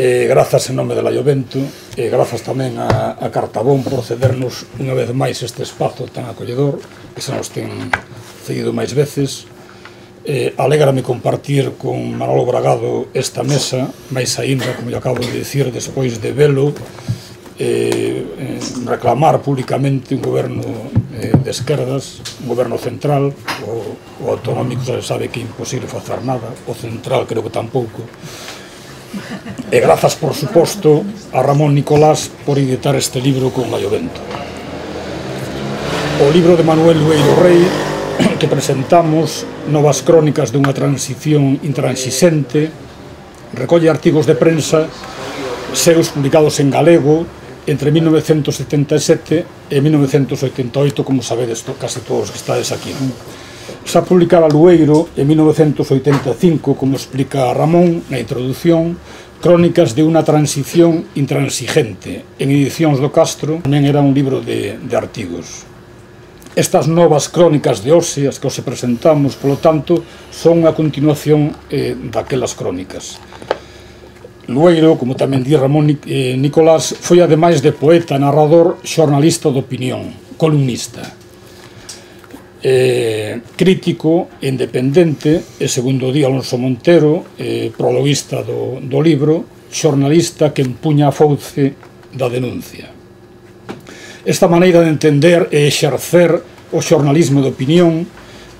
Grazas en nome de Laiovento, e grazas tamén a Cartabón por cedernos unha vez máis este espazo tan acolledor, que se nos ten cedido máis veces. Alégrame compartir con Manolo Bragado esta mesa, máis aínda, como eu acabo de dicir, despois de velo, reclamar públicamente un goberno de esquerdas, un goberno central. O autonómico xa se sabe que é imposible facer nada, o central creo que tampouco. E grazas, por suposto, a Ramón Nicolás por editar este libro con Laiovento. O libro de Manuel Lueiro Rei que presentamos, Novas crónicas dunha transición intranxixente, recolle artigos de prensa seus publicados en galego entre 1977 e 1988, como sabedes casi todos que estades aquí. Xa publicara Lueiro en 1985, como explica Ramón na introdución, Crónicas de unha transición intransigente, en edicións do Castro. Tamén era un libro de artigos. Estas novas crónicas de hoxe, as que hoxe presentamos, polo tanto, son a continuación daquelas crónicas. Lueiro, como tamén di Ramón Nicolás, foi ademais de poeta, narrador, xornalista de opinión, columnista. Crítico, independente, e segundo di Alonso Montero, prologuista do libro, xornalista que empuña a fauce da denuncia. Esta maneira de entender e exercer o xornalismo de opinión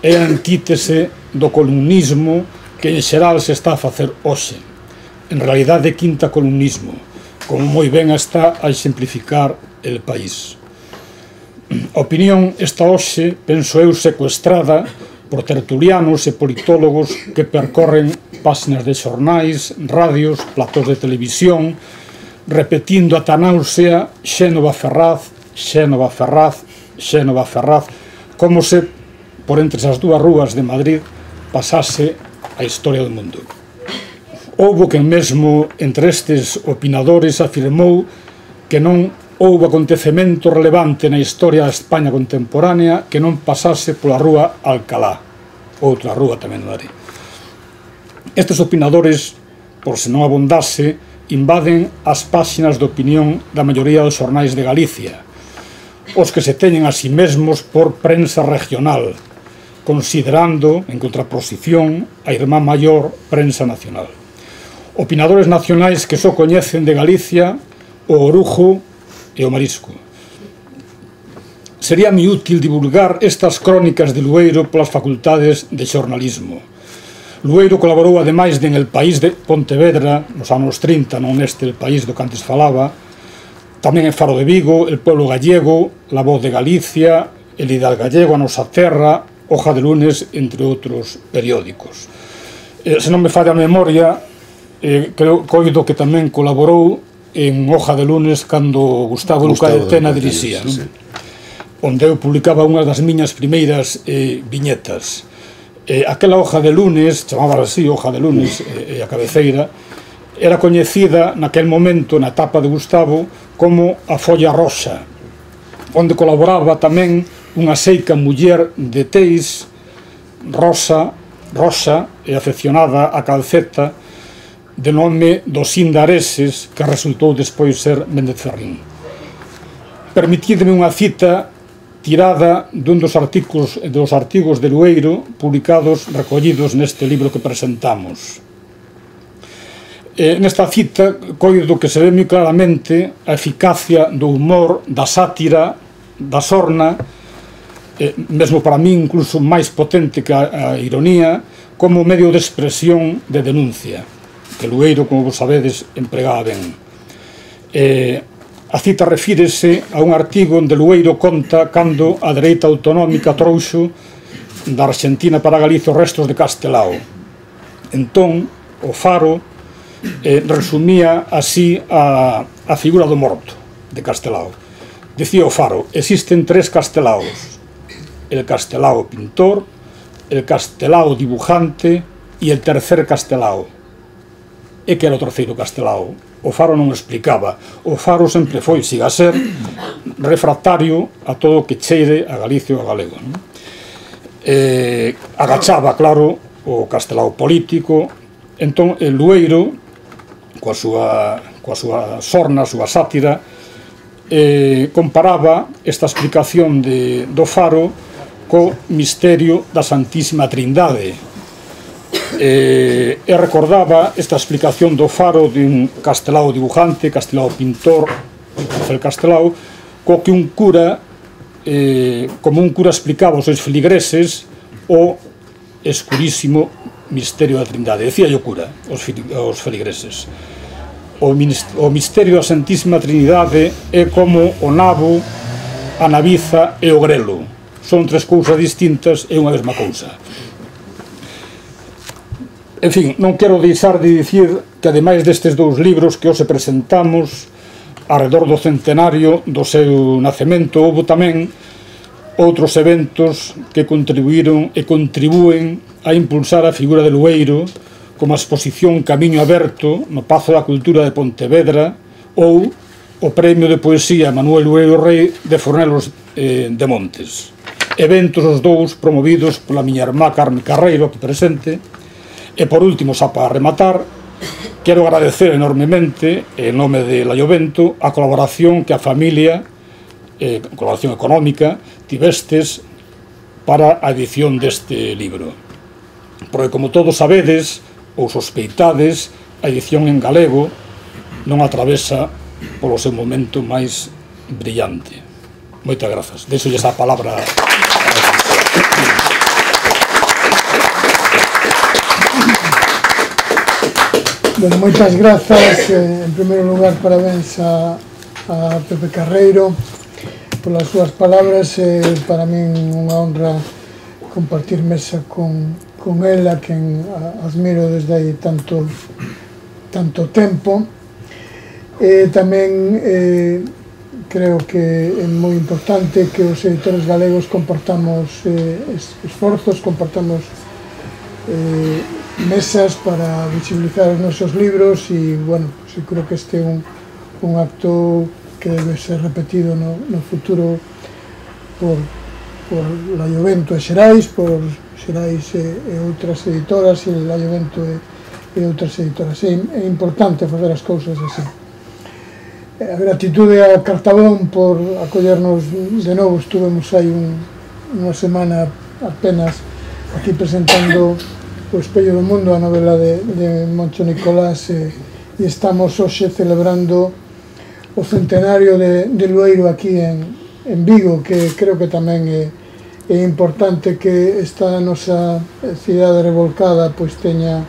é a antítese do columnismo que en xeral se está a facer hoxe. En realidade, quinta columnismo, como moi ben está a exemplificar El País. A opinión está hoxe, penso eu, secuestrada por tertulianos e politólogos que percorren páxinas de xornais, radios, platós de televisión, repetindo ata náusea Xénova Ferraz, Xénova Ferraz, Xénova Ferraz, como se por entre as dúas rúas de Madrid pasase a historia do mundo. Houbo quen mesmo entre estes opinadores afirmou que non houbo acontecemento relevante na historia da España contemporánea que non pasase pola rúa Alcalá, outra rúa tamén de Madrid. Estes opinadores, por se non abondase, invaden as páxinas de opinión da maioría dos xornais de Galicia, os que se teñen a si mesmos por prensa regional, considerando, en contraposición, a irmá maior prensa nacional. Opinadores nacionais que só coñecen de Galicia o orujo e o marisco. Sería moi útil divulgar estas crónicas de Lueiro polas facultades de xornalismo. Lueiro colaborou ademais en El País de Pontevedra nos anos 30, non neste El País do que antes falaba, tamén en Faro de Vigo, El Pueblo Gallego, La Voz de Galicia, El Ideal Gallego, A Nosa Terra, Hoja de Lunes, entre outros periódicos. Se non me falla a memoria, coido que tamén colaborou en Hoja de Lunes cando Gustavo Luca de Tena dirixía, onde eu publicaba unha das miñas primeiras viñetas. Aquela Hoja de Lunes, chamaba así Hoja de Lunes, a cabeceira, era coñecida naquel momento, na etapa de Gustavo, como a Folla Roxa, onde colaboraba tamén unha seica muller de Teis, Rosa e afeccionada a calceta, de nome dos Indareses, que resultou despois ser Méndez Ferrín. Permitidme unha cita tirada dun dos artigos de Lueiro publicados, recollidos neste libro que presentamos. Nesta cita, coido que se ve moi claramente a eficacia do humor, da sátira, da sorna, mesmo para mí incluso máis potente que a ironía, como medio de expresión de denuncia, que Lueiro, como vos sabedes, empregaba ben. A cita refírese a un artigo onde Lueiro conta cando a dereita autonómica trouxo da Argentina para Galicia os restos de Castelao. Entón, o Faro resumía así a figura do morto de Castelao. Dicía o Faro: existen tres Castelaos, el Castelao pintor, el Castelao dibujante e el tercer Castelao. E que era o terceiro Castelao? O Faro non explicaba. O Faro sempre foi, siga a ser, refractario a todo o que cheire a Galicia ou a galego. Agachaba, claro, o Castelao político. Entón, el Lueiro coa súa sorna, a súa sátira, comparaba esta explicación do Faro co misterio da Santísima Trindade, e recordaba esta explicación do Faro dun Castelao dibujante, Castelao pintor, Rafael Castelao, co que un cura, como un cura explicaba aos seus feligreses o escurísimo misterio da Trindade. Decía o cura aos feligreses: o misterio da Santísima Trinidade é como o nabo, a naviza e o grelo. Son tres cousas distintas e unha mesma cousa. En fin, non quero deixar de dicir que, ademais destes dous libros que hoxe presentamos arredor do centenario do seu nacemento, houve tamén outros eventos que contribuíron e contribúen a impulsar a figura de Lueiro, como a exposición Camiño Aberto no Pazo da Cultura de Pontevedra ou o Premio de Poesía Manuel Lueiro Rei de Fornelos de Montes. Eventos os dous promovidos pola miña irmá Carme Carreiro, aquí presente. E por último, xa para rematar, quero agradecer enormemente, en nome de Laiovento, a colaboración que a familia, colaboración económica, tivestes para a edición deste libro. Porque, como todos sabedes, ou sospeitades, a edición en galego non atravesa polo seu momento máis brillante. Moitas grazas. Deixolles a palabra. Bueno, moitas grazas. En primeiro lugar, parabéns a Pepe Carreiro polas súas palabras. Para min unha honra compartir mesa con el, a quen admiro desde aí tanto tempo. Tamén creo que é moi importante que os editores galegos compartamos esforzos, compartamos mesas para visibilizar os nosos libros, e, bueno, pues, creo que este é un acto que debe ser repetido no futuro por Laiovento e Xerais, por Xerais e outras editoras, e Laiovento e outras editoras. É importante facer as cousas así. A gratitude a Cartabón por acollernos de novo. Estuvemos aí unha semana apenas aquí presentando O Espello do Mundo, a novela de Moncho Nicolás, e estamos hoxe celebrando o centenario de Lueiro aquí en Vigo, que creo que tamén é importante que esta nosa cidade revolcada pois teña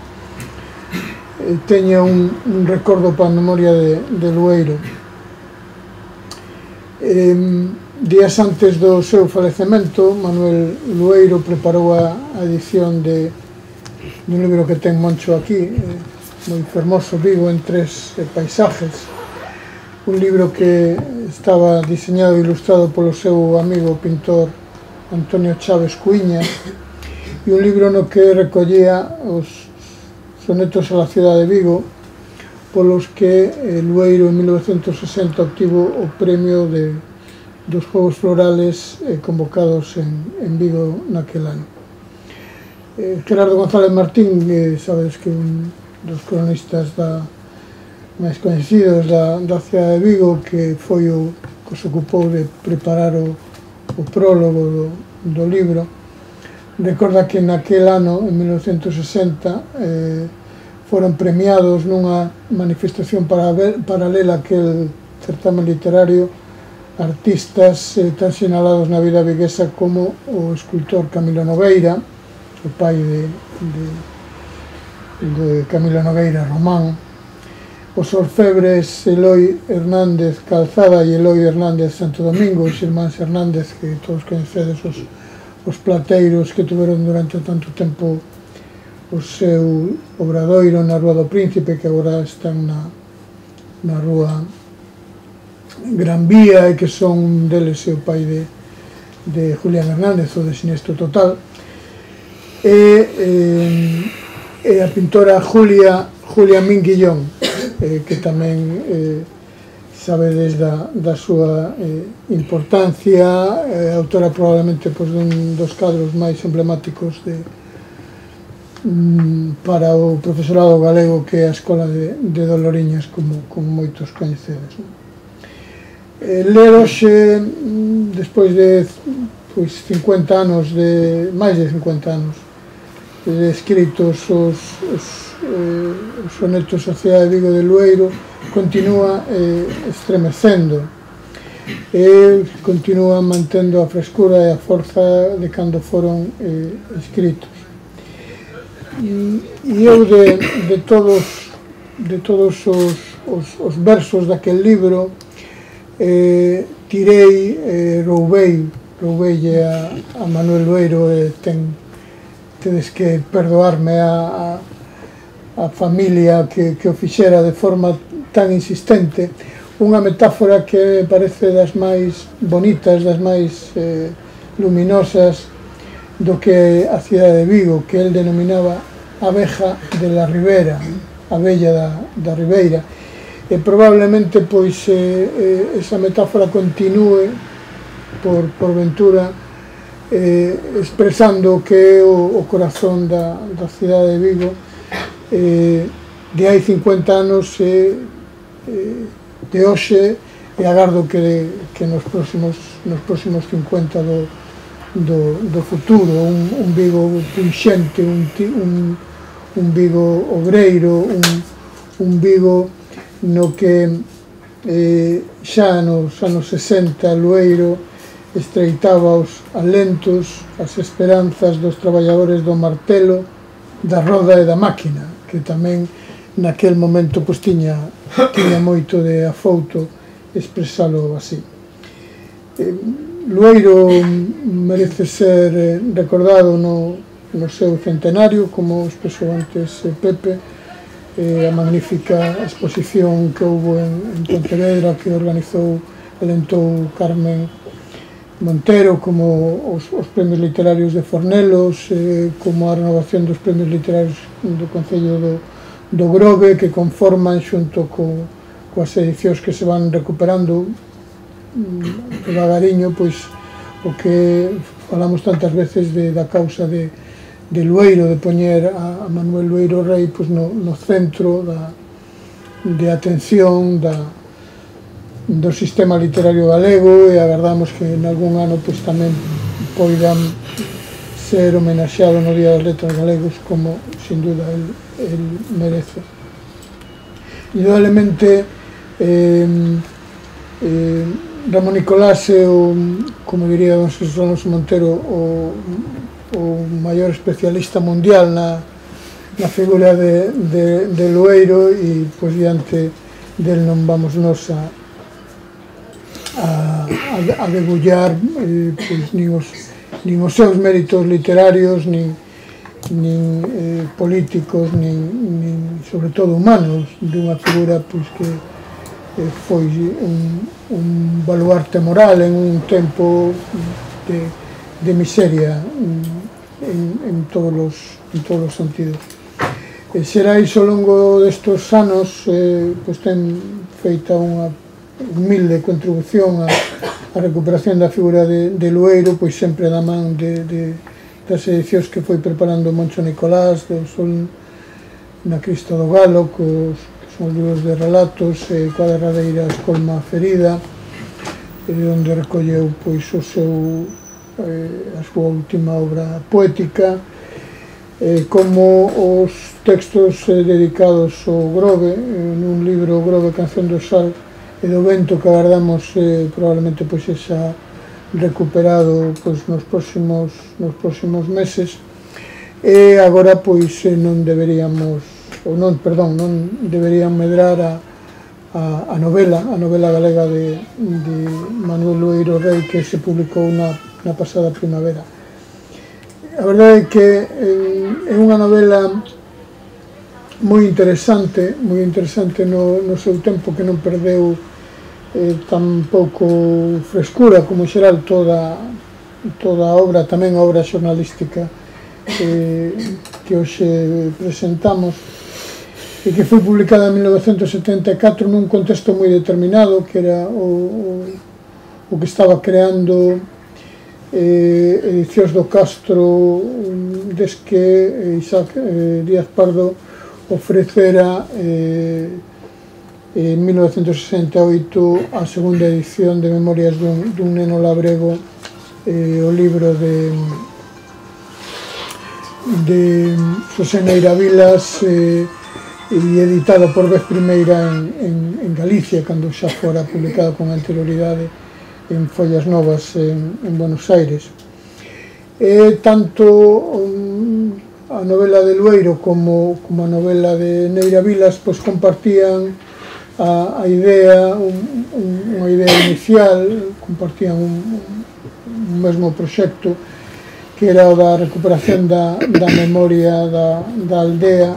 un recordo para a memoria de Lueiro. Días antes do seu falecemento, Manuel Lueiro preparou a edición dun libro que ten Moncho aquí, moi fermoso, Vigo en tres paisajes, un libro que estaba diseñado e ilustrado polo seu amigo pintor Antonio Chaves Cuíñas, e un libro no que recollía os sonetos a la ciudad de Vigo, polos que Lueiro en 1960 obtivo o premio dos Juegos Florales convocados en Vigo naquel ano. Gerardo González Martín, sabedes que é un dos cronistas máis coñecidos da cidade de Vigo, que foi o que se ocupou de preparar o prólogo do libro, recorda que naquel ano, en 1960, foron premiados nunha manifestación paralela aquel certamen literario artistas tan sinalados na vida viguesa como o escultor Camilo Nogueira, o pai de Camilo Nogueira Román, os orfebres Eloi Hernández Calzada e Eloi Hernández Santo Domingo, os irmáns Hernández, que todos coñecedes, os plateiros que tuveron durante tanto tempo o seu obradoiro na Rúa do Príncipe, que agora están na Rúa Gran Vía, e que son deles o pai de Julián Hernández, o de Sinestro Total, e a pintora Julia Minguillón, que tamén sabedes da súa importancia, autora probablemente dun dos cadros máis emblemáticos para o profesorado galego que é a Escola de Doloriñas, como moitos coñecedes. Ler hoxe, despois de 50 anos, máis de 50 anos, escritos os sonetos á cidade de Vigo de Lueiro, continúa estremecendo e continúa mantendo a frescura e a forza de cando foron escritos. E eu de todos os versos daquel libro tirei, roubeille a Manuel Lueiro, e tedes que perdoarme a familia que o fixera de forma tan insistente, unha metáfora que me parece das máis bonitas, das máis luminosas do que a cidade de Vigo, que el denominaba abeja de la ribera, abella da ribeira. E probablemente pois esa metáfora continúe por ventura expresando o que é o corazón da cidade de Vigo de hai 50 anos de hoxe, e agardo que nos próximos 50 do futuro, un Vigo punxente, un Vigo obreiro, un Vigo no que xa nos anos 60 Lueiro estreitaba os alentos, as esperanzas dos traballadores do martelo, da roda e da máquina, que tamén naquel momento pois tiña moito de afouto expresalo así. Lueiro merece ser recordado no seu centenario, como expresou antes Pepe, a magnífica exposición que houve en Pontevedra, que organizou, alentou Carmen Montero, como os premios literarios de Fornelos, como a renovación dos premios literarios do Concello do Grove, que conforman xunto coas edicións que se van recuperando devagariño, pois o que falamos tantas veces da causa de Lueiro, de poñer a Manuel Lueiro Rei pois no centro de atención do sistema literario galego, e agardamos que en algún ano pois tamén poidan ser homenaxeado no Día das Letras Galegos, como sin duda el merece. Indudablemente Ramón Nicolás é, como diría don Xesús Alonso Montero, o maior especialista mundial na figura de Lueiro, e pois diante del non vamos nos a degullar pois nin os seus méritos literarios, nin políticos, nin sobre todo humanos, dunha figura pois que foi un baluarte moral en un tempo de miseria en todos os sentidos. Xerais ao longo destes anos pois ten feita unha humilde contribución á recuperación da figura de Lueiro, pois sempre da man das edicións que foi preparando Moncho Nicolás, do Sol na Crista do Galo, que son os libros de relatos, coa derradeira Escolma Ferida, onde recolleu pois a súa última obra poética, como os textos dedicados ao Grove, nun libro Grove, Canción do Sal e do Vento, que agardamos probablemente pois xa recuperado pois nos próximos meses. E agora pois non deberían medrar a novela galega de Manuel Lueiro Rei, que se publicou na pasada primavera. A verdade é que é unha novela moi interesante no seu tempo, que non perdeu tan pouco frescura como en xeral toda a obra, tamén a obra xornalística que hoxe presentamos, e que foi publicada en 1974 nun contexto moi determinado, que era o que estaba creando Edicións do Castro des que Isaac Díaz Pardo ofrecera en 1968 a segunda edición de Memorias dun neno labrego, o libro de Xosé Neira Vilas, e editado por vez primeira en Galicia, cando xa fora publicado con anterioridade en Follas Novas en Buenos Aires. Tanto a novela de Lueiro como a novela de Neira Vilas pois compartían a idea, unha idea inicial, compartían un mesmo proxecto, que era o da recuperación da memoria da aldea,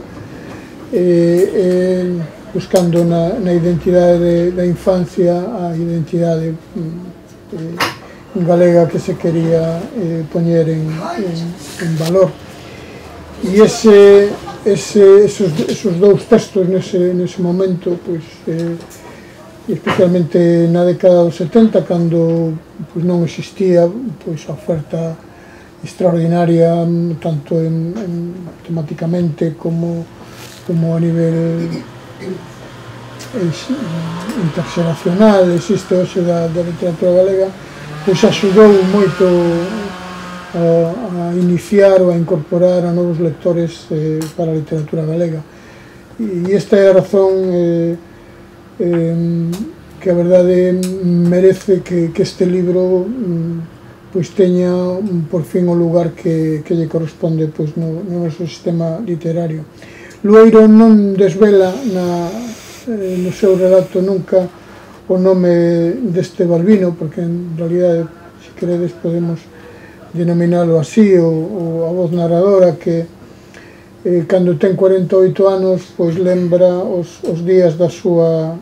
buscando na identidade da infancia a identidade galega que se quería poñer en valor. E esos dous textos nese momento, especialmente na década dos 70, cando non existía a oferta extraordinaria tanto temáticamente como a nivel interxeracional existe hoxe da literatura galega, pois axudou moito a iniciar ou a incorporar a novos lectores para a literatura galega. E esta é a razón que a verdade merece que este libro pois teña por fin o lugar que lle corresponde pois no noso sistema literario. Lueiro non desvela no seu relato nunca o nome deste Balbino, porque en realidade, se queredes, podemos denominalo así, a voz narradora que cando ten 48 anos pois lembra os días da súa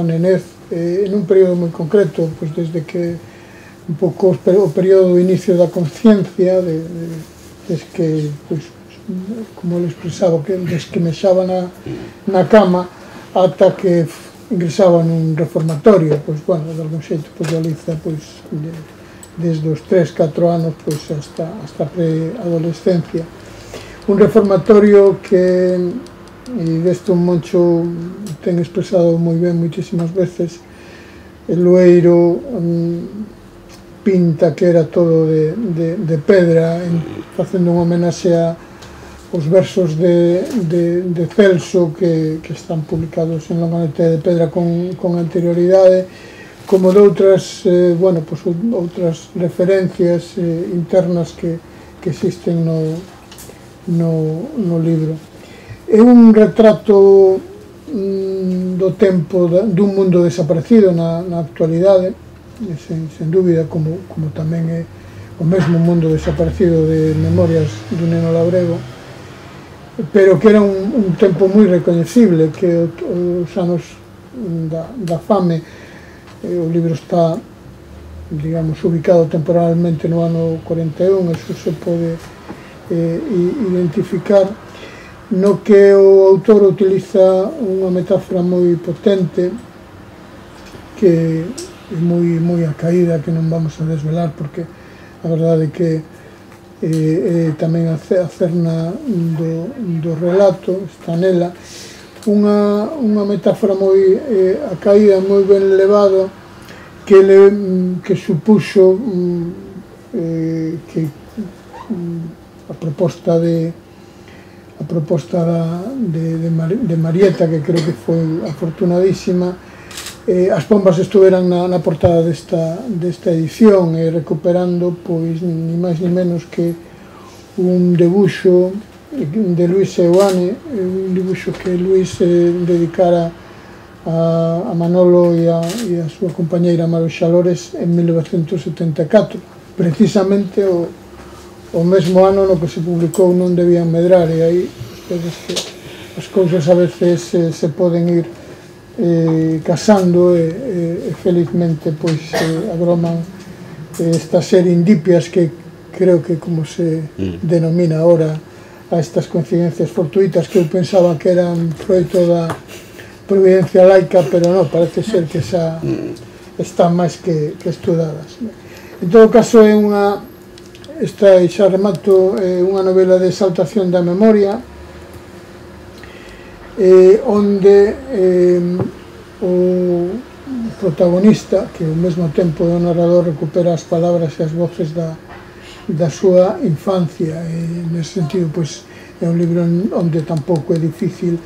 nenez en un período moi concreto, pois desde que un pouco o período do inicio da conciencia, desde que, pois, como ele expresaba, desde que mexaba na cama ata que ingresaba nun reformatorio, pois, bueno, de algún xeito, pois, Galiza, pois, desde os 3-4 anos, pois, hasta a preadolescencia. Un reformatorio que, deste un Moncho ten expresado moi ben moitísimas veces, el Lueiro pinta que era todo de pedra, facendo unha homenaxe aos versos de Celso que están publicados en Longa Noite de Pedra con anterioridade, como de outras referencias internas que existen no libro. É un retrato do tempo dun mundo desaparecido na actualidade, sen dúbida, como tamén é o mesmo mundo desaparecido de Memorias dun neno labrego, pero que era un tempo moi recoñecible, que os anos da fame. O libro está, digamos, ubicado temporalmente no ano 41, eso se pode identificar, no que o autor utiliza unha metáfora moi potente, que é moi acaída, que non vamos a desvelar, porque a verdade é que tamén a cerna do relato está nela, unha metáfora moi acaída, moi ben levada, que supuxo que a proposta de Marieta, que creo que foi afortunadísima, as pombas estuveran na portada desta edición, recuperando, pois, ni máis ni menos que un debuxo de Luis Seoane, un dibuixo que Luis dedicara a Manolo e a súa compañeira Maro Xalores en 1974, precisamente o mesmo ano no que se publicou Non debían medrar, e aí vedes que as cousas a veces se poden ir casando e felizmente pois agroman estas serendipias que creo que como se denomina ahora a estas coincidencias fortuitas, que eu pensaba que eran froito da providencia laica, pero non, parece ser que están máis que estudadas. En todo caso, é esta, e xa remato, unha novela de exaltación da memoria, onde o protagonista, que ao mesmo tempo é o narrador, recupera as palabras e as voces da súa infancia. Nese sentido, pois, é un libro onde tampouco é difícil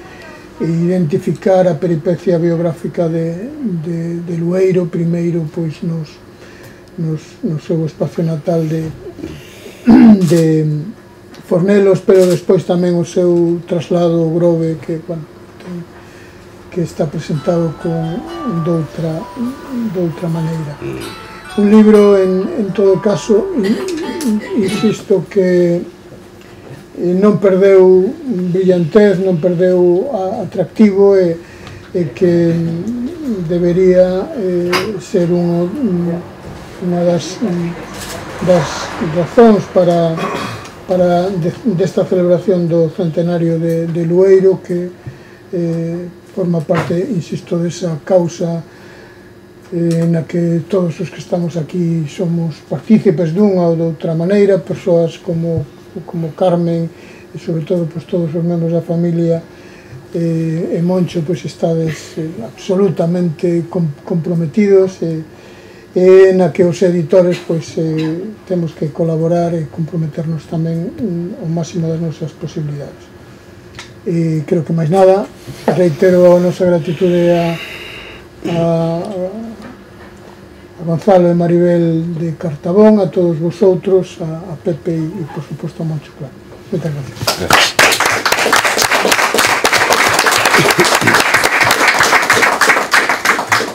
identificar a peripecia biográfica de Lueiro, primeiro pois no seu espacio natal de Fornelos, pero despois tamén o seu traslado ao Grove, que está presentado doutra maneira. Un libro, en todo caso, insisto, que non perdeu brillantez, non perdeu atractivo, e que debería ser unha das razóns para desta celebración do centenario de Lueiro, que forma parte, insisto, desa causa na que todos os que estamos aquí somos partícipes dunha ou doutra maneira, persoas como Carmen, e sobre todo todos os membros da familia, e Moncho, estades absolutamente comprometidos, e na que os editores temos que colaborar e comprometernos tamén ao máximo das nosas posibilidades. E creo que máis nada, reitero a nosa gratitude a Gonzalo e Maribel de Cartabón, a todos vosotros, a Pepe e por suposto a Moncho Claro. Moitas gracias.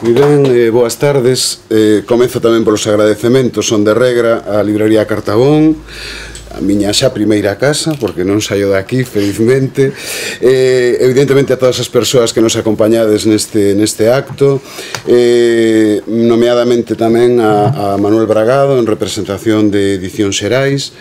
Moi ben, boas tardes. Comezo tamén polos agradecementos, son de regra a Librería Cartabón, a miña xa primeira casa, porque non saio daqui, felizmente, evidentemente a todas as persoas que nos acompañades neste acto, nomeadamente tamén a Manuel Bragado, en representación de Edición Xerais.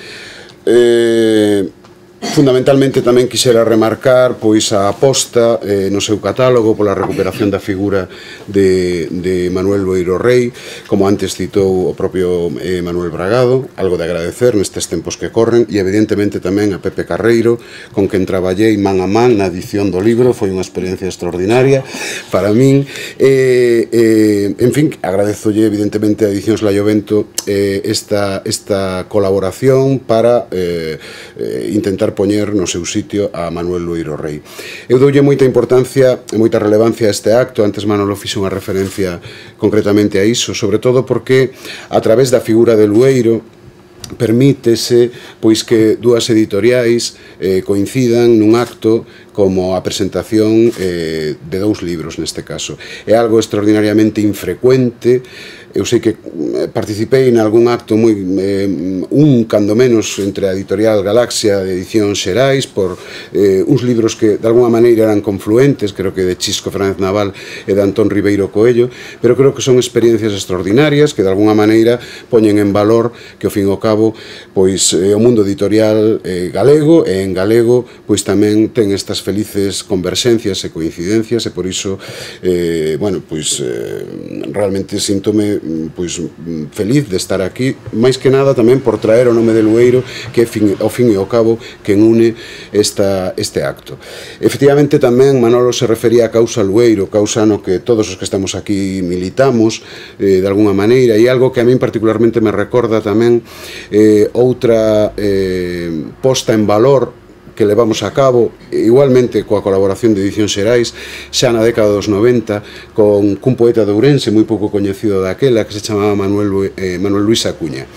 Fundamentalmente tamén quixera remarcar a aposta no seu catálogo pola recuperación da figura de Manuel Lueiro Rei, como antes citou o propio Manuel Bragado, algo de agradecer nestes tempos que corren, e evidentemente tamén a Pepe Carreiro, con quen traballei man a man na edición do libro. Foi unha experiencia extraordinaria para min. En fin, agradezolle evidentemente a Edicións Laiovento esta colaboración para intentar poñer no seu sitio a Manuel Lueiro Rei. Eu doulle moita importancia e moita relevancia a este acto. Antes Manolo fixo unha referencia concretamente a iso, sobre todo porque a través da figura de Lueiro permítese que dúas editoriais coincidan nun acto como a presentación de dous libros neste caso. É algo extraordinariamente infrecuente. Eu sei que participei en algún acto cando menos entre a editorial Galaxia de Edición Xerais por uns libros que de alguna maneira eran confluentes, creo que de Chisco Fernández Naval e de Antón Ribeiro Coello, pero creo que son experiencias extraordinarias que de alguna maneira poñen en valor que ao fin e ao cabo o mundo editorial galego, e en galego tamén ten estas felices converxencias e coincidencias, e por iso realmente síntome feliz de estar aquí, máis que nada tamén por traer o nome de Lueiro, que ao fin e ao cabo quen une este acto. Efectivamente tamén Manolo se refería a causa Lueiro, causa no que todos os que estamos aquí militamos de alguna maneira, e algo que a min particularmente me recorda tamén outra posta en valor que levamos a cabo, igualmente coa colaboración de Edición Xerais, xa na década dos 90, cun poeta de Ourense moi pouco coñecido daquela, que se chamaba Manuel Luis Acuña.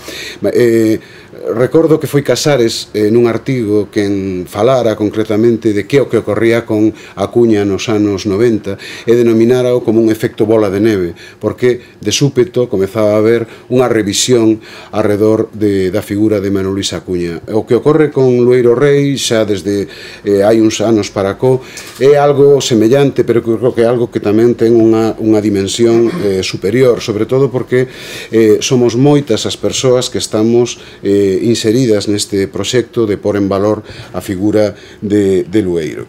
Recordo que foi Casares nun artigo quen falara concretamente de que o que ocorría con Acuña nos anos 90 e denominara-o como un efecto bola de neve, porque de súpeto comezaba a haber unha revisión arredor da figura de Manuel Luis Acuña. O que ocorre con Lueiro Rei xa desde hai uns anos para có é algo semellante, pero creo que é algo que tamén ten unha dimensión superior, sobre todo porque somos moitas as persoas que estamos inseridas neste proxecto de pôr en valor a figura de Lueiro.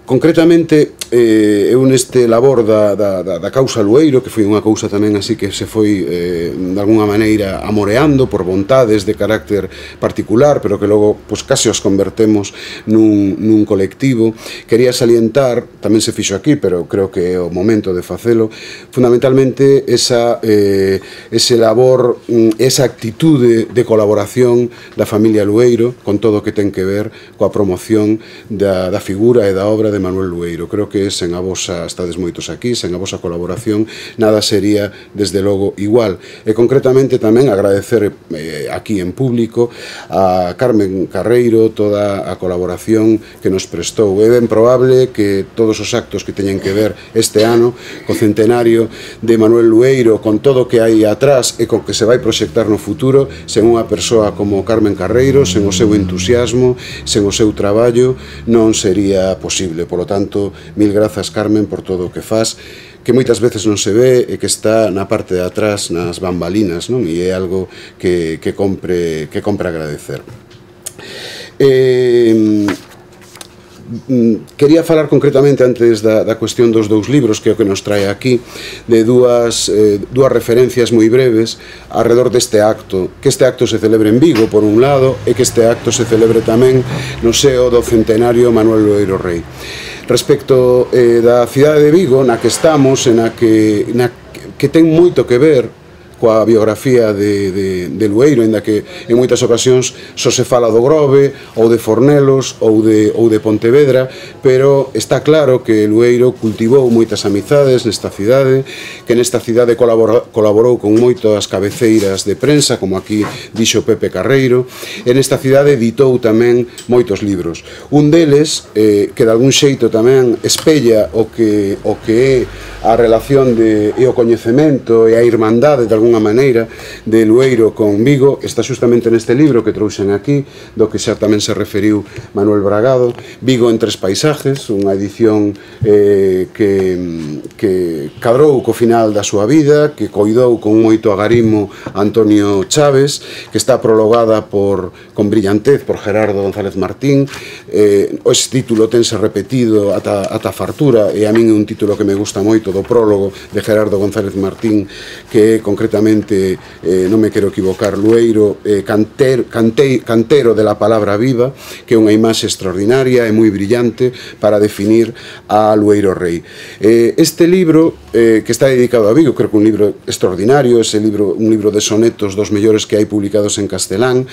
Concretamente, eu neste labor da causa Lueiro, que foi unha cousa tamén así que se foi de alguna maneira amoreando por vontades de carácter particular, pero que logo pues, case os convertemos nun colectivo, quería salientar, tamén se fixo aquí, pero creo que é o momento de facelo, fundamentalmente ese labor, esa actitude de colaboración da familia Lueiro con todo o que ten que ver coa promoción da figura e da obra de Manuel Lueiro. Creo que sen a vosa, estades moitos aquí, sen a vosa colaboración nada sería desde logo igual. E concretamente tamén agradecer aquí en público a Carmen Carreiro toda a colaboración que nos prestou. É ben probable que todos os actos que teñen que ver este ano co centenario de Manuel Lueiro, con todo o que hai atrás e con que se vai proxectar no futuro, sen unha persoa como Carmen Carreiro, sen o seu entusiasmo, sen o seu traballo, non sería posible. Por lo tanto, mil grazas, Carmen, por todo o que faz, que moitas veces non se ve e que está na parte de atrás, nas bambalinas, non? E é algo que compre agradecer. Quería falar concretamente antes da cuestión dos dous libros, que é o que nos trae aquí, de dúas referencias moi breves alrededor deste acto, que este acto se celebre en Vigo por un lado e que este acto se celebre tamén no seo do centenario Manuel Lueiro Rei. Respecto da cidade de Vigo, na que estamos, na que ten moito que ver coa biografía de Lueiro, ainda que en moitas ocasións só se fala do Grove, ou de Fornelos, ou de Pontevedra, pero está claro que Lueiro cultivou moitas amizades nesta cidade, que nesta cidade colaborou con moitas cabeceiras de prensa, como aquí dixo Pepe Carreiro, e nesta cidade editou tamén moitos libros. Un deles, que de algún xeito tamén espella o que é a relación e o coñecemento e a irmandade de algunha maneira de Lueiro con Vigo, está justamente neste libro que trouxen aquí, do que xa tamén se referiu Manuel Bragado, Vigo en tres paisajes, unha edición que cadrou co final da súa vida, que coidou con moito agarimo Antonio Chaves, que está prologada con brillantez por Gerardo González Martín. Ese título tense repetido ata fartura, e a min é un título que me gusta moito, do prólogo de Gerardo González Martín, que é concretamente, non me quero equivocar, Lueiro, cantero de la palabra viva, que é unha imaxe extraordinaria e moi brillante para definir a Lueiro Rei. Este libro, que está dedicado a Vigo, creo que un libro extraordinario, un libro de sonetos dos mellores que hai publicados en castelán,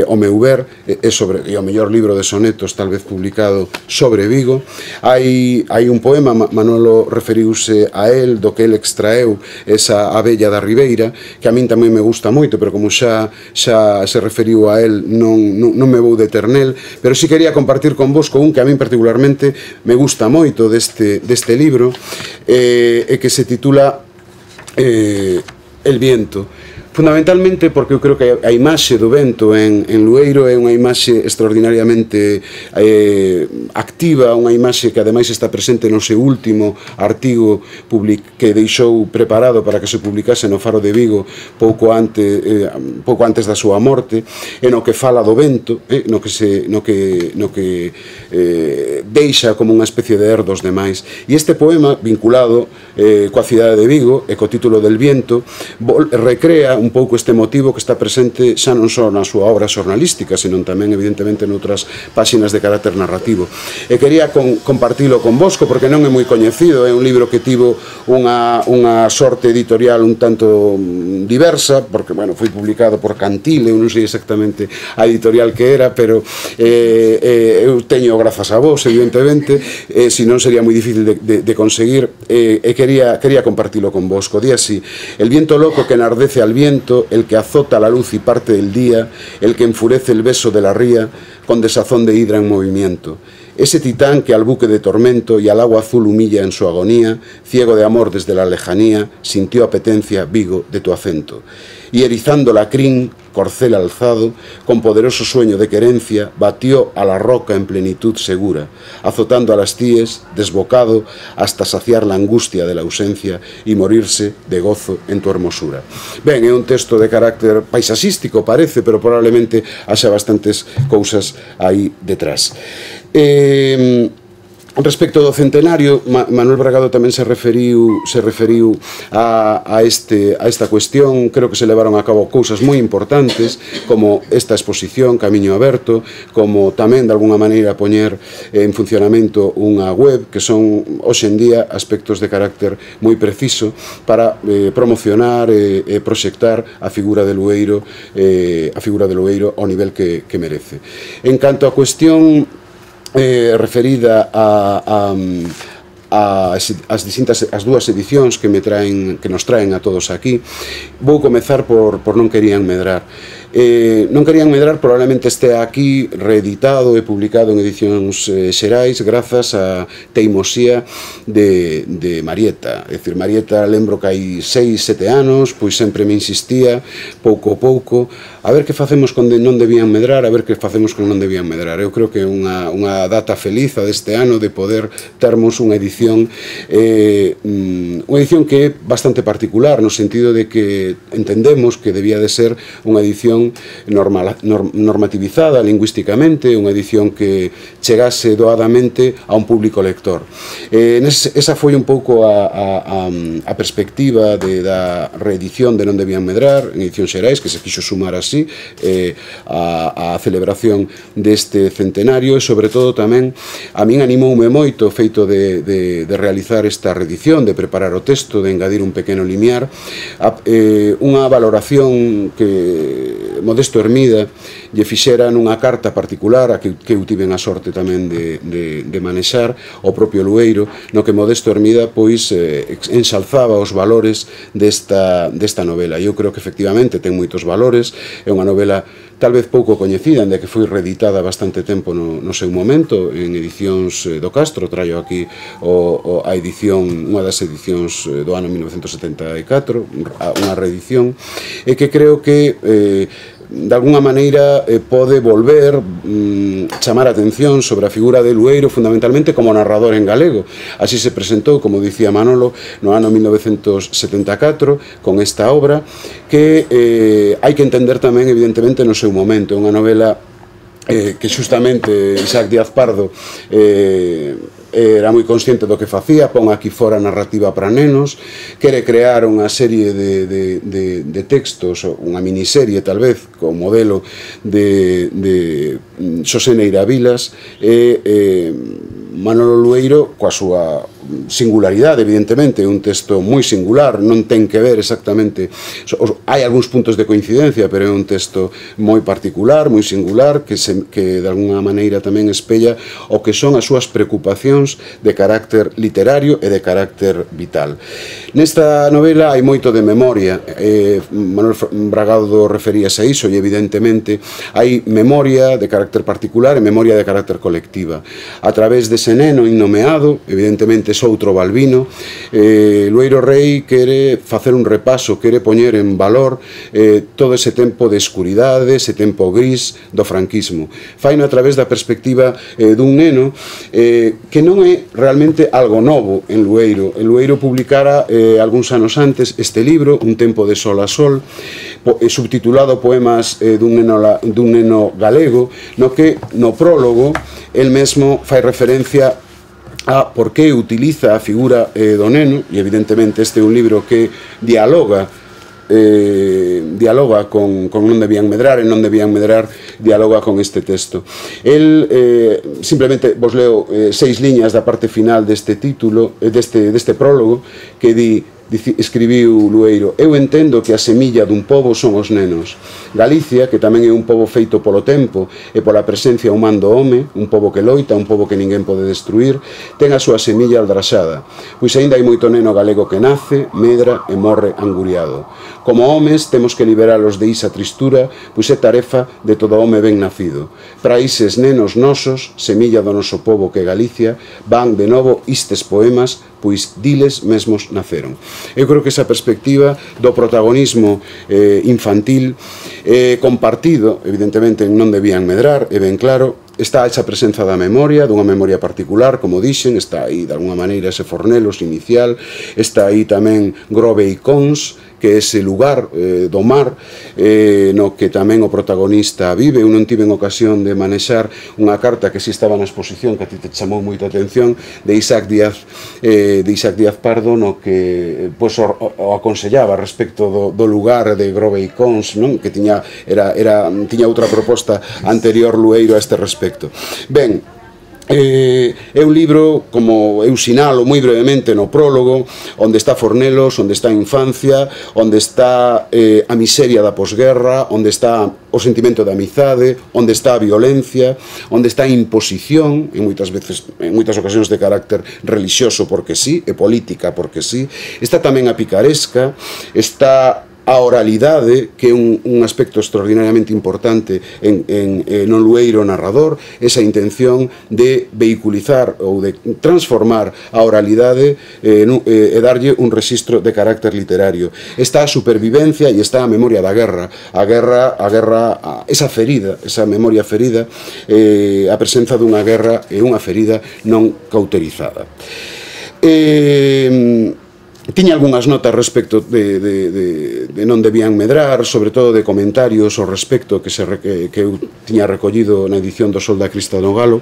o meu ver, é o mellor libro de sonetos tal vez publicado sobre Vigo. Hai un poema, Manolo referiuse a él, do que él extraeu esa abella da Ribeira, que a min tamén me gusta moito, pero como xa se referiu a él, non me vou deter nel, pero si quería compartir con vos un que a min particularmente me gusta moito deste libro, e que se titula El viento. Fundamentalmente porque eu creo que a imaxe do vento en Lueiro é unha imaxe extraordinariamente activa, unha imaxe que ademais está presente no seu último artigo que deixou preparado para que se publicase no Faro de Vigo pouco antes da súa morte, e no que fala do vento, no que deixa como unha especie de dos demais. E este poema, vinculado coa cidade de Vigo e co título del viento, recrea un pouco este motivo que está presente xa non só na súa obra xornalística, senón tamén evidentemente noutras páxinas de carácter narrativo. E quería compartilo con vosco porque non é moi coñecido, é un libro que tivo unha sorte editorial un tanto diversa, porque, bueno, foi publicado por Cantile, eu non sei exactamente a editorial que era, pero eu teño grazas a vos, evidentemente, se non sería moi difícil de conseguir, e quería compartilo con vosco. Di así: el viento loco que enardece al viento, el que azota la luz y parte del día, el que enfurece el beso de la ría, con desazón de hidra en movimiento. Ese titán que al buque de tormento y al agua azul humilla en su agonía, ciego de amor desde la lejanía, sintió apetencia, Vigo, de tu acento. Y erizando la crin, corcel alzado, con poderoso sueño de querencia, batió a la roca en plenitud segura, azotando a las tíes, desbocado, hasta saciar la angustia de la ausencia y morirse de gozo en tu hermosura. Ben, é un texto de carácter paisaxístico, parece, pero probablemente haxa bastantes cousas aí detrás. Respecto do centenario, Manuel Bragado tamén se referiu a esta cuestión. Creo que se levaron a cabo cousas moi importantes, como esta exposición Camiño Aberto, como tamén de alguna maneira poñer en funcionamento unha web, que son hoxe en día aspectos de carácter moi preciso para promocionar e proxectar a figura de Lueiro ao nivel que merece. En canto a cuestión referida as dúas edicións que nos traen a todos aquí, vou comezar por Non querían medrar. Non querían medrar probablemente este aquí reeditado e publicado en edicións xerais grazas a teimosía de Marieta. É dicir, Marieta, lembro que hai 6-7 anos, pois sempre me insistía, pouco a pouco, a ver que facemos con Non debían medrar, a ver que facemos con Non debían medrar. Eu creo que é unha data feliz a deste ano de poder termos unha edición que é bastante particular, no sentido de que entendemos que debía de ser unha edición normativizada lingüísticamente, unha edición que chegase doadamente a un público lector. Esa foi un pouco a perspectiva da reedición de Non debían medrar en edición xerais, que se quixo sumar así a celebración deste centenario, e sobre todo tamén a min animoume moito o feito de realizar esta reedición, de preparar o texto, de engadir un pequeno limiar, unha valoración que Modesto Hermida lle fixera nunha carta particular a que eu tiven a sorte tamén de manexar o propio Lueiro, no que Modesto Hermida pois ensalzaba os valores desta novela. Eu creo que efectivamente ten moitos valores, é unha novela tal vez pouco coñecida, en que foi reeditada bastante tempo no seu momento en edicións do Castro. Traio aquí a edición, unha das edicións do ano 1974, unha reedición, e que creo que de alguna maneira pode volver chamar a atención sobre a figura de Lueiro, fundamentalmente como narrador en galego. Así se presentou, como dicía Manolo, no ano 1974 con esta obra, que hai que entender tamén evidentemente no seu momento. É unha novela que xustamente Isaac Díaz Pardo era moi consciente do que facía, pon aquí fora narrativa para nenos, quere crear unha serie de textos, unha miniserie tal vez, con modelo de Xosé Neira Vilas, e Manolo Lueiro, coa súa singularidade, evidentemente, é un texto moi singular, non ten que ver exactamente, hai algúns puntos de coincidencia, pero é un texto moi particular, moi singular, que de alguna maneira tamén espella o que son as súas preocupacións de carácter literario e de carácter vital. Nesta novela hai moito de memoria, Manuel Bragado referíase a iso, e evidentemente hai memoria de carácter particular e memoria de carácter colectiva. A través dese neno innomeado, evidentemente outro Balbino, Lueiro Rei quere facer un repaso, quere poñer en valor todo ese tempo de escuridade, ese tempo gris do franquismo. Faino a través da perspectiva dun neno que non é realmente algo novo en Lueiro. En Lueiro publicara algúns anos antes este libro, Un tempo de sol a sol, subtitulado Poemas dun neno galego, no que no prólogo el mesmo fai referencia a por que utiliza a figura do neno, e evidentemente este é un libro que dialoga con Non debían medrar, e Non debían medrar dialoga con este texto. El simplemente vos leo 6 liñas da parte final deste título, deste prólogo, que escribiu Lueiro: eu entendo que a semilla dun pobo son os nenos. Galicia, que tamén é un pobo feito polo tempo e pola presencia humana do home, un pobo que loita, un pobo que ninguén pode destruir, ten a súa semilla aldraxada, pois aínda hai moito neno galego que nace, medra e morre anguriado. Como homes temos que liberalos de isa tristura, pois é tarefa de todo home ben nacido. Para ises nenos nosos, semilla do noso pobo que é Galicia, van de novo istes poemas, pois diles mesmos naceron. Eu creo que esa perspectiva do protagonismo infantil compartido, evidentemente, en Non debían medrar, é ben claro, está esa presenza da memoria, dunha memoria particular, como dixen, está aí, de alguna maneira, ese Fornelos inicial, está aí tamén Grove e Cons, que é ese lugar do mar no que tamén o protagonista vive. Eu non tive ocasión de manexar unha carta que si estaba na exposición, que a ti te chamou moita atención, de Isaac Díaz Pardo, no que o aconsellaba respecto do lugar de Grove e Cons, que tiña outra proposta anterior Lueiro a este respecto. Ben, é un libro, como eu sinalo moi brevemente no prólogo, onde está Fornelos, onde está a infancia, onde está a miseria da posguerra, onde está o sentimento de amizade, onde está a violencia, onde está a imposición, en moitas ocasións de carácter religioso porque sí, e política porque sí, está tamén a picaresca, está a oralidade, que é un aspecto extraordinariamente importante no Lueiro narrador, esa intención de vehiculizar ou de transformar a oralidade e darlle un rexistro de carácter literario. Está a supervivencia e está a memoria da guerra, esa ferida, esa memoria ferida, a presenza dunha guerra e unha ferida non cauterizada. Tiña algunhas notas respecto de non debían medrar, sobre todo de comentarios ao respecto que eu tiña recollido na edición do Sol da Crista do Galo,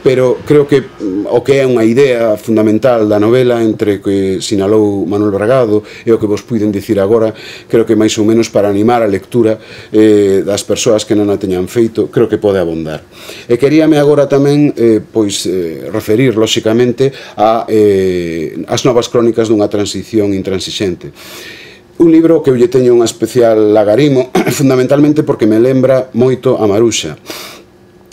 pero creo que o que é unha idea fundamental da novela, entre que sinalou Manuel Bragado e o que vos puiden dicir agora, creo que máis ou menos para animar a lectura das persoas que non a teñan feito, creo que pode abondar. E queríame agora tamén referir, lóxicamente, as novas crónicas dunha transición intransixente. Un libro que eu lle teño un especial lagarimo, fundamentalmente porque me lembra moito a Maruxa.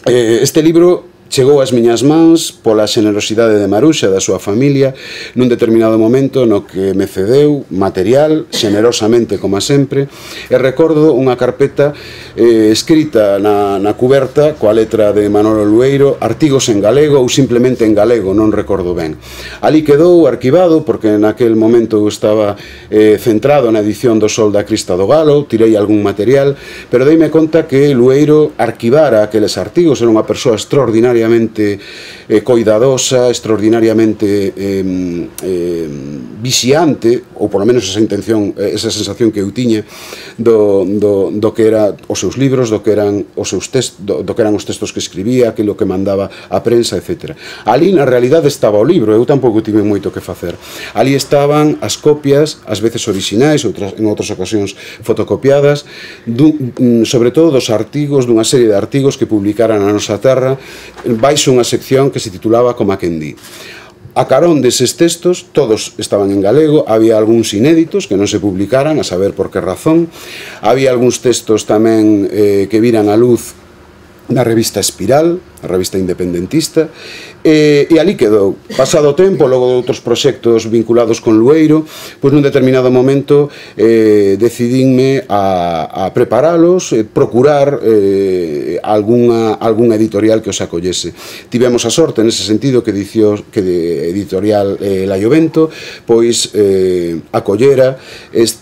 Este libro chegou ás miñas mans pola xenerosidade de Maruxa e da súa familia nun determinado momento no que me cedeu material, xenerosamente como sempre, e recordo unha carpeta escrita na cuberta coa letra de Manolo Lueiro, artigos en galego ou simplemente en galego, non recordo ben. Ali quedou arquivado porque naquel momento eu estaba centrado na edición do Sol da Crista do Galo, tirei algún material, pero deime conta que Lueiro arquivara aqueles artigos, era unha persoa extraordinaria, coidadosa, extraordinariamente vixiante, ou polo menos esa sensación que eu tiña do que eran os seus libros, do que eran os textos que escribía, aquilo que mandaba a prensa, etc. Ali na realidade estaba o libro, eu tampouco tive moito que facer. Ali estaban as copias, ás veces orixinais, en outras ocasións fotocopiadas, sobre todo dos artigos, dunha serie de artigos que publicaran na nosa terra, baixo unha sección que se titulaba Como a quen di. A carón deses textos, todos estaban en galego, había algúns inéditos que non se publicaran, a saber por que razón, había algúns textos tamén que viran a luz na revista Espiral, a revista independentista, e ali quedou. Pasado o tempo, logo de outros proxectos vinculados con Lueiro, pois nun determinado momento decidínme a preparalos, procurar algunha editorial que os acollese. Tivemos a sorte nese sentido que editorial Laiovento pois acollera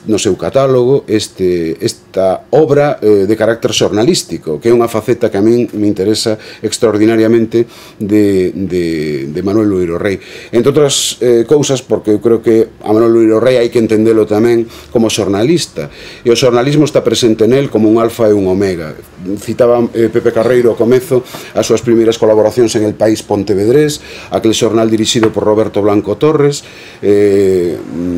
no seu catálogo esta obra de carácter xornalístico, que é unha faceta que a min me interesa extraordinariamente de Manuel Lueiro Rei. Entre outras cousas, porque eu creo que a Manuel Lueiro Rei hai que entendelo tamén como xornalista, e o xornalismo está presente nel como un alfa e un omega. Citaba Pepe Carreiro ao comezo as súas primeiras colaboracións en El País Pontevedrés, aquel xornal dirixido por Roberto Blanco Torres,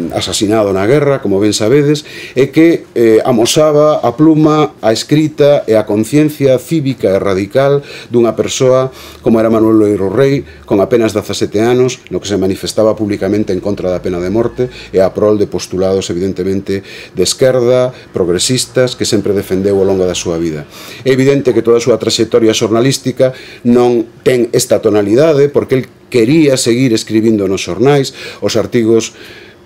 asasinado na guerra, como ben sabedes, e que amosaba a pluma, a escrita e a conciencia cívica e radical dunha persoa como era Manuel Lueiro Rei, con apenas 17 anos, no que se manifestaba públicamente en contra da pena de morte e a prol de postulados evidentemente de esquerda, progresistas, que sempre defendeu ao longo da súa vida. É evidente que toda a súa traxectoria xornalística non ten esta tonalidade, porque el quería seguir escribindo nos xornais, os artigos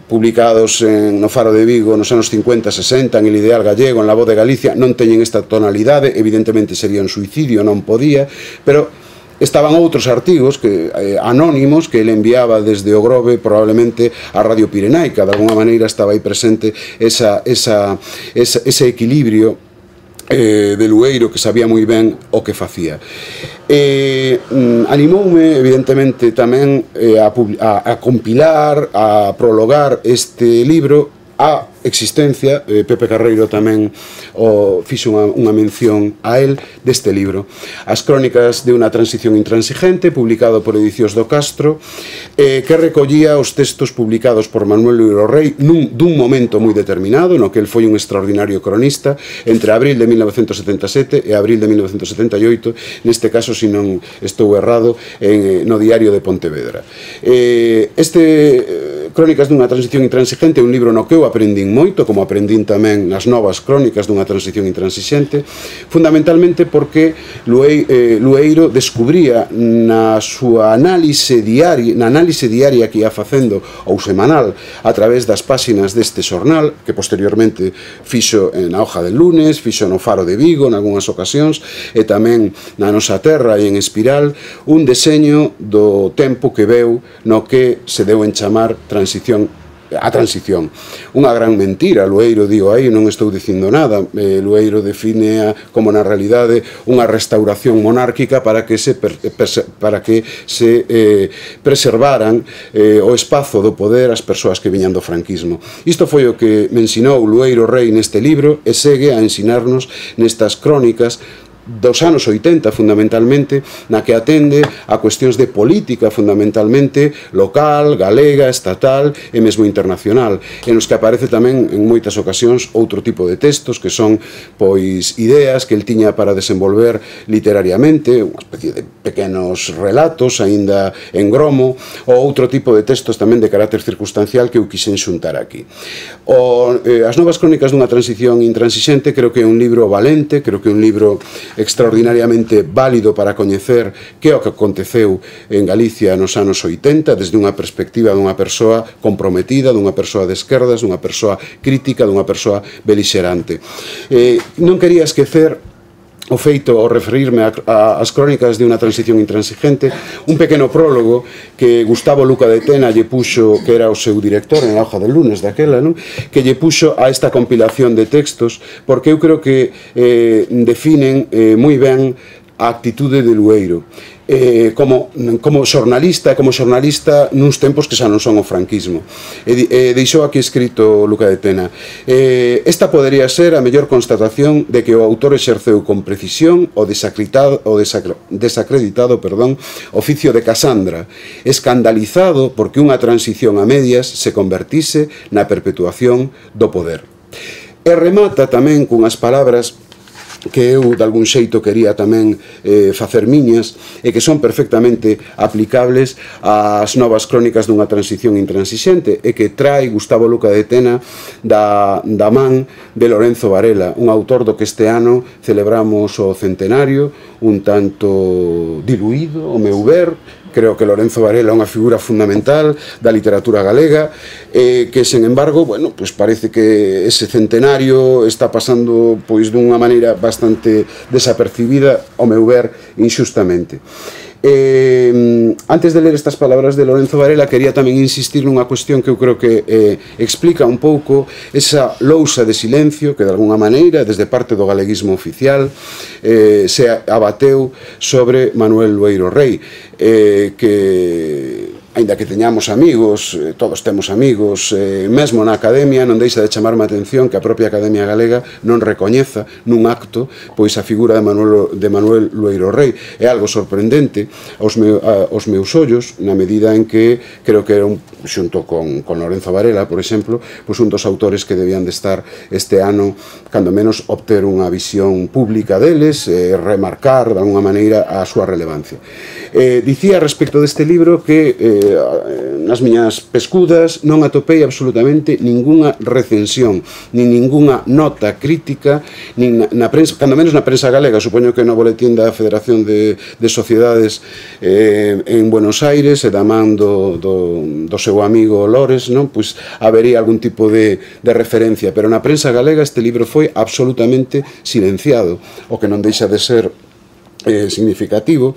publicados no Faro de Vigo nos anos 50-60, en El Ideal Gallego, en La Voz de Galicia, non teñen esta tonalidade, evidentemente sería un suicidio, non podía, pero estaban outros artigos anónimos que ele enviaba desde o Grove, probablemente a Radio Pirenaica. De alguna maneira estaba aí presente ese equilibrio de Lueiro, que sabía moi ben o que facía. Animoume, evidentemente, tamén a compilar, a prologar este libro, a existencia. Pepe Carreiro tamén fixo unha mención a él deste libro, As crónicas de unha transición intransigente, publicado por Edicións do Castro, que recollía os textos publicados por Manuel Loeiro Rei dun momento moi determinado, no que el foi un extraordinario cronista entre abril de 1977 e abril de 1978, neste caso, se non estou errado, no Diario de Pontevedra. Crónicas dunha transición intransigente é un libro no que eu aprendín moito, como aprendín tamén nas novas crónicas dunha transición intransigente, fundamentalmente porque Loeiro descubría na súa análise diaria que ia facendo, ou semanal, a través das páxinas deste xornal, que posteriormente fixo na Hoja del Lunes, fixo no Faro de Vigo en algunhas ocasións, e tamén na Nosa Terra e en Espiral, un deseño do tempo que veu no que se deu en chamar a transición. Unha gran mentira, Loeiro digo aí, non estou dicindo nada. Loeiro define como na realidade unha restauración monárquica para que se preservaran o espazo do poder as persoas que viñan do franquismo. Isto foi o que me ensinou Loeiro Rei neste libro e segue a ensinarnos nestas crónicas dos anos 80, fundamentalmente, na que atende a cuestións de política, fundamentalmente local, galega, estatal e mesmo internacional, e nos que aparece tamén en moitas ocasións outro tipo de textos que son pois ideas que el tiña para desenvolver literariamente, unha especie de pequenos relatos aínda en gromo, ou outro tipo de textos tamén de carácter circunstancial que eu quixen xuntar aquí. As novas crónicas dunha transición intransixente creo que é un libro valente, creo que é un libro extraordinariamente válido para coñecer que é o que aconteceu en Galicia nos anos 80 desde unha perspectiva dunha persoa comprometida, dunha persoa de esquerdas, dunha persoa crítica, dunha persoa belixerante. Non quería esquecer o feito ao referirme ás crónicas de unha transición intransigente, un pequeno prólogo que Gustavo Luca de Tena lle puxo, que era o seu director en a Hoja del Lunes daquela, que lle puxo a esta compilación de textos, porque eu creo que definen moi ben a actitude de Loeiro como xornalista nuns tempos que xa non son o franquismo. Deixou aquí escrito Luca de Tena: esta podería ser a mellor constatación de que o autor exerceu con precisión o desacreditado oficio de Casandra, escandalizado porque unha transición a medias se convertise na perpetuación do poder. E remata tamén cunhas palabras que eu de algún xeito quería tamén facer miñas e que son perfectamente aplicables ás novas crónicas dunha transición intransixente e que trae Gustavo Luca de Tena da man de Lorenzo Varela, un autor do que este ano celebramos o centenario, un tanto diluído, ao meu ver. Creo que Lorenzo Varela é unha figura fundamental da literatura galega, que, sen embargo, bueno, pues parece que ese centenario está pasando pois dunha maneira bastante desapercibida, ao meu ver, inxustamente. Antes de ler estas palabras de Lorenzo Varela, quería tamén insistir nunha cuestión que eu creo que explica un pouco esa lousa de silencio que de alguna maneira desde parte do galeguismo oficial se abateu sobre Manuel Loeiro Rei, que aínda que teñamos amigos, todos temos amigos, mesmo na academia non deixa de chamarme a atención que a propia Academia Galega non recoñeza nun acto pois a figura de Manuel Loeiro Rei. É algo sorprendente aos meus ollos, na medida en que creo que era xunto con Lorenzo Varela, por exemplo, pois un dos autores que debían de estar este ano, cando menos, obter unha visión pública deles, remarcar de alguna maneira a súa relevancia. Dicía respecto deste libro que nas miñas pescudas non atopei absolutamente ningunha recensión, nin ningunha nota crítica, nin na prensa, cando menos na prensa galega, supoño que no boletín da Federación de Sociedades en Buenos Aires e da man do seu amigo Lores, pois habería algún tipo de referencia, pero na prensa galega este libro foi absolutamente silenciado, o que non deixa de ser significativo.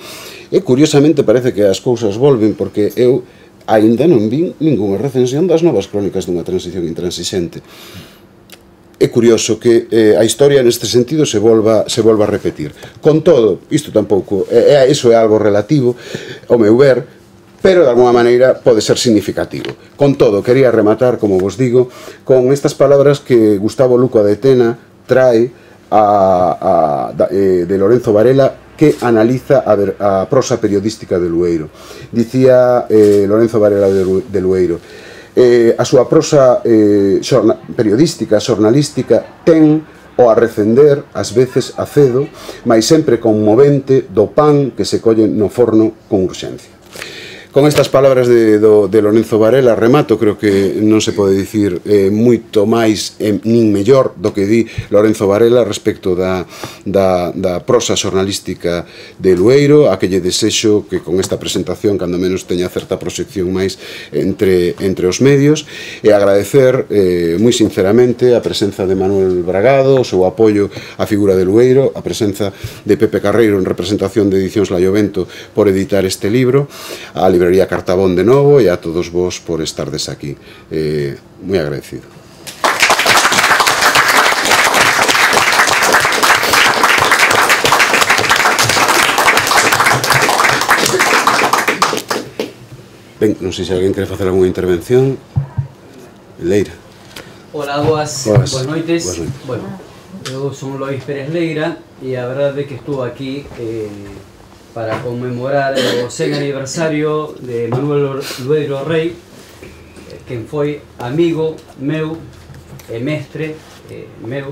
E curiosamente parece que as cousas volven, porque eu aínda non vi ningunha recensión das novas crónicas dunha transición intransixente. É curioso que a historia neste sentido se volva a repetir. Con todo, isto tampouco, iso é algo relativo, ao meu ver, pero de alguna maneira pode ser significativo. Con todo, quería rematar, como vos digo, con estas palabras que Gustavo Luco de Tena trae de Lorenzo Varela, que analiza a prosa periodística de Lueiro. Dicía Lorenzo Varela de Lueiro: a súa prosa periodística, xornalística, ten o arrecender, ás veces acedo, mas sempre conmovente, do pan que se colle no forno con urxencia. Con estas palabras de Lorenzo Varela remato. Creo que non se pode dicir moito máis nin mellor do que di Lorenzo Varela respecto da prosa xornalística de Lueiro, a que lle desexo que con esta presentación cando menos teña certa proxección máis entre os medios, e agradecer moi sinceramente a presenza de Manuel Bragado, o seu apoio á figura de Lueiro, a presenza de Pepe Carreiro en representación de Edicións Laiovento por editar este libro, a Librería Cartabón de novo, e a todos vos por estardes aquí. Moi agradecido. Ben, non sei se alguén quere facer algunha intervención. Leira. Hola, boas noites. Bueno, eu son Lois Pérez Leira e a verdade é que estou aquí para conmemorar o 100 aniversario de Manuel Lueiro Rei, quen foi amigo meu e mestre meu.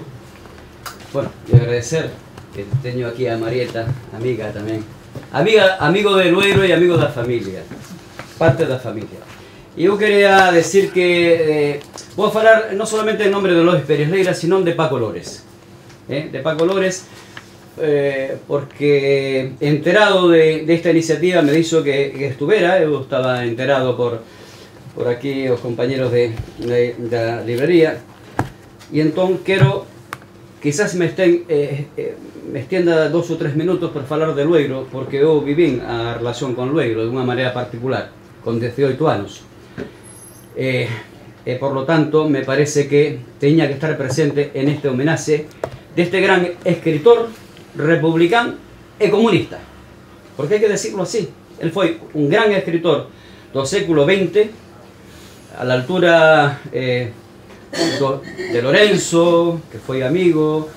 Bueno, e agradecer que teño aquí a Marieta, amiga tamén. Amigo de Lueiro e amigo da familia, parte da familia. E eu quería decir que vou falar non solamente en nombre de Lois Pérez Leira, sino de Paco Lores. De Paco Lores, porque enterado de esta iniciativa me dixo que estuvera. Eu estaba enterado por aquí os compañeros da librería, e entón quero, quizás me extienda 2 ou 3 minutos por falar de Lueiro, porque eu vivín a relación con Lueiro de unha maneira particular, con 18 anos, e por lo tanto me parece que teña que estar presente en este homenaxe deste gran escritor republicán e comunista, porque hai que decirlo así. El foi un gran escritor do século XX, a la altura de Lorenzo, que foi amigo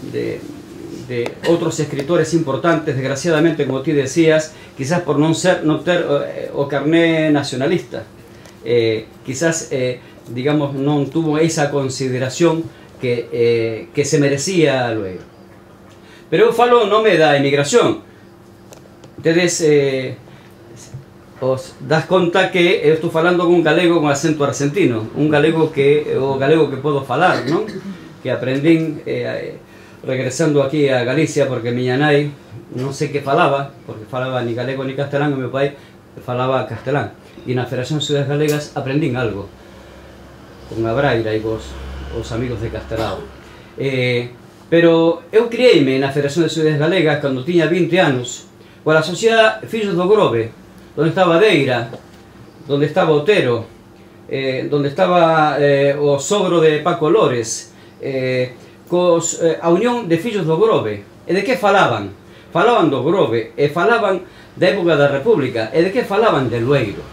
de outros escritores importantes. Desgraciadamente, como ti decías, quizás por non ter o carné nacionalista, quizás digamos non tuvo esa consideración que se merecía Lueiro. Pero eu falo en nome da emigración. Tedes os das conta que eu estou falando con un galego con acento argentino, un galego o galego que podo falar, non? Que aprendín regresando aquí a Galicia, porque miña nai non sei que falaba, porque falaba ni galego ni castelán, e meu pai falaba castelán. E na Federación de Cidades Galegas aprendín algo con a Braira e os amigos de Castelao. Pero eu criei-me na Federación de Cidades Galegas cando tiña 20 anos, coa Sociedade Fillos do Grove, onde estaba Deira, onde estaba Otero, onde estaba o sogro de Paco Lores, a Unión de Fillos do Grove. E de que falaban? Falaban do Grove, e falaban da época da República, e de que falaban de Lueiro.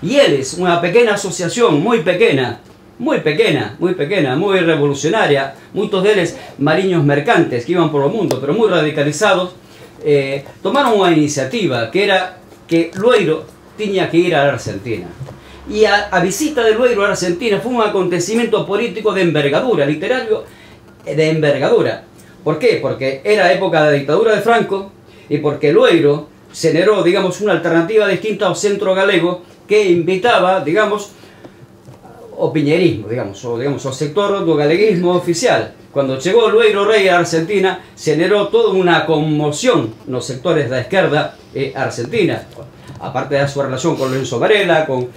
E eles, unha pequena asociación moi pequena, moi revolucionaria, moitos deles mariños mercantes que iban polo mundo, pero moi radicalizados, tomaron unha iniciativa que era que Lueiro tiña que ir a Argentina. E a visita de Lueiro a Argentina foi un acontecimiento político de envergadura, literario de envergadura. Por qué? Porque era a época da dictadura de Franco, e porque Lueiro generou, digamos, unha alternativa distinta ao centro galego que invitaba, digamos, o piñerismo, digamos, o sector do galeguismo oficial. Cando chegou Lueiro Rei a Argentina, generou toda unha conmoción nos sectores da esquerda argentina, aparte da súa relación con Lorenzo Varela, con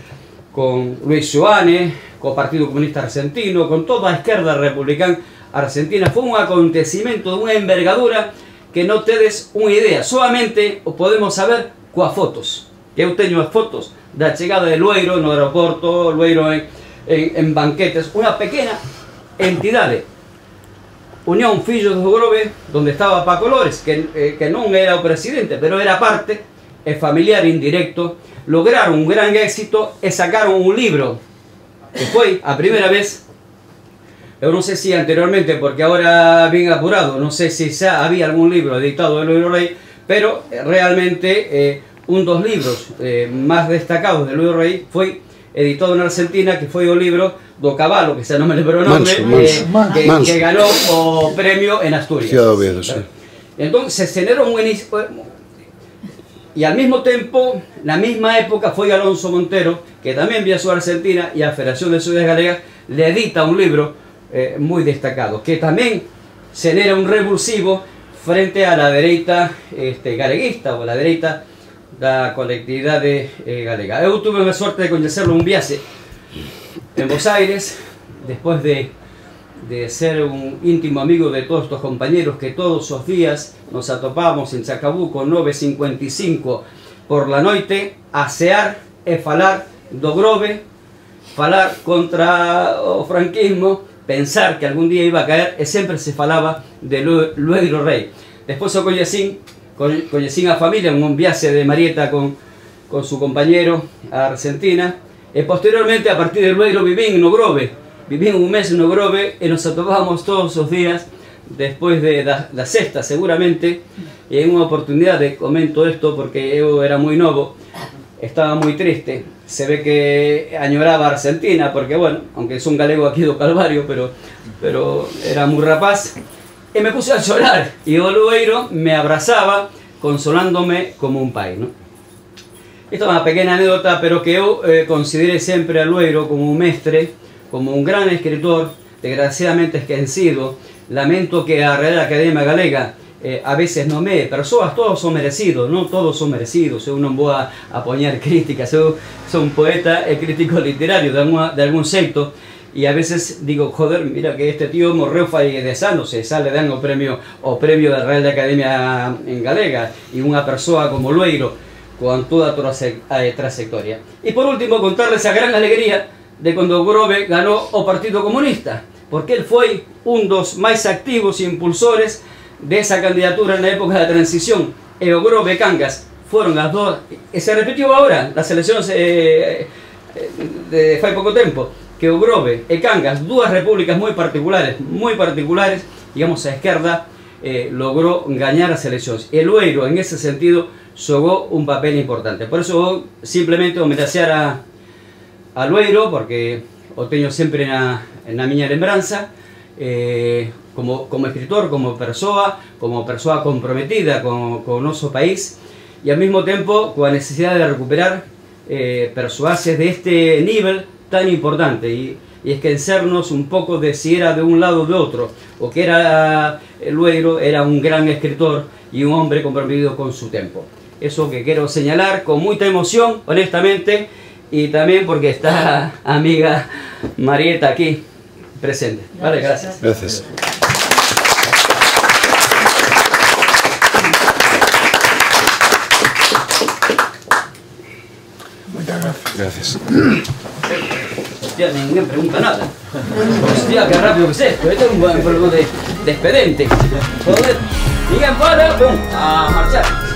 Luis Joane, co Partido Comunista Argentino, con toda a esquerda republicana argentina. Foi un acontecimento de unha envergadura que non tedes unha idea, solamente o podemos saber coas fotos. Eu teño as fotos da chegada de Lueiro no aeroporto, Lueiro en banquetes, unha pequena entidade, Unión Fillos do Grove, onde estaba Paco Lores, que non era o presidente, pero era parte, familiar indirecto, lograron un gran éxito y sacaron un libro que fue a primera vez. Yo no sé si anteriormente, porque ahora bien apurado, no sé si ya había algún libro editado de Loiro Rey, pero realmente dos libros más destacados de Loiro Rey fue editado en Argentina, que fue un libro do Caballo, que se non me lembro o nome, que ganó o premio en Asturias. Entonces se generó un inicio, y al mismo tiempo, na misma época, foi Alonso Montero, que tamén viaxou a Argentina, e a Federación de Sociedades Galegas le edita un libro moi destacado, que tamén genera un revulsivo frente a la dereita galeguista, ou a la dereita da colectividade galega. Eu tuve a sorte de coñecerlo un viaxe en Buenos Aires, despois de ser un íntimo amigo de todos estos compañeros que todos os días nos atopamos en Chacabuco 9:55 por la noite a cear e falar do Grove, falar contra o franquismo, pensar que algún día iba a caer, e sempre se falaba de Loiro Rey. Despois o coñecín a familia en un viaje de Marieta con su compañero a Argentina, e posteriormente a partir de Loiro vivín no Grove, vivín un mes no Grove e nos atopábamos todos os días despois da sexta seguramente, e en unha oportunidade comento isto porque eu era moi novo, estaba moi triste, se ve que añoraba a Argentina porque, bueno, aunque son galego aquí do Calvario, pero era moi rapaz, e me puse a chorar, e o Loiro me abrazaba consolándome como un pai, ¿no? Esta é unha pequena anécdota, pero que eu consideré sempre a Loiro como un mestre, como un gran escritor, desgraciadamente esquecido. Lamento que a Real Academia Galega a veces non me persoas, todos son merecidos, non todos son merecidos, eu non vou a poñer críticas, eu son poeta e crítico literario de algún xeito, e a veces digo, joder, mira que este tío morreu fai 10 anos, e sale dan o premio da Real Academia en Galega, e unha persoa como Loiro, con toda a trayectoria. E por último, contarles a gran alegría de cando o Grove ganó o Partido Comunista, porque él foi un dos máis activos e impulsores desa candidatura na época da transición, e o Grove e Cangas foron as dos, e se repetiu agora nas eleccións de fai pouco tempo, que o Grove e Cangas, dúas repúblicas moi particulares, digamos, a esquerda logró gañar as eleccións, e Loiro, en ese sentido, xogou un papel importante. Por eso simplemente homenaxear a Loiro, porque o teño sempre na miña lembranza, como escritor, como persoa comprometida con o noso país, e ao mesmo tempo coa necesidade de recuperar persoaxes de este nivel tan importante, e esquecernos un pouco de si era de un lado ou de outro. O que era Loiro era un gran escritor e un hombre comprometido con su tempo. Eso que quiero señalar con mucha emoción, honestamente, y también porque está amiga Marieta aquí presente. Vale, gracias. Gracias. Muchas gracias. Gracias. Hostia, ninguém pregunta nada. Hostia, qué rápido que es esto. Esto es un buen problema de expediente. Joder, ninguém para, pum, a marchar.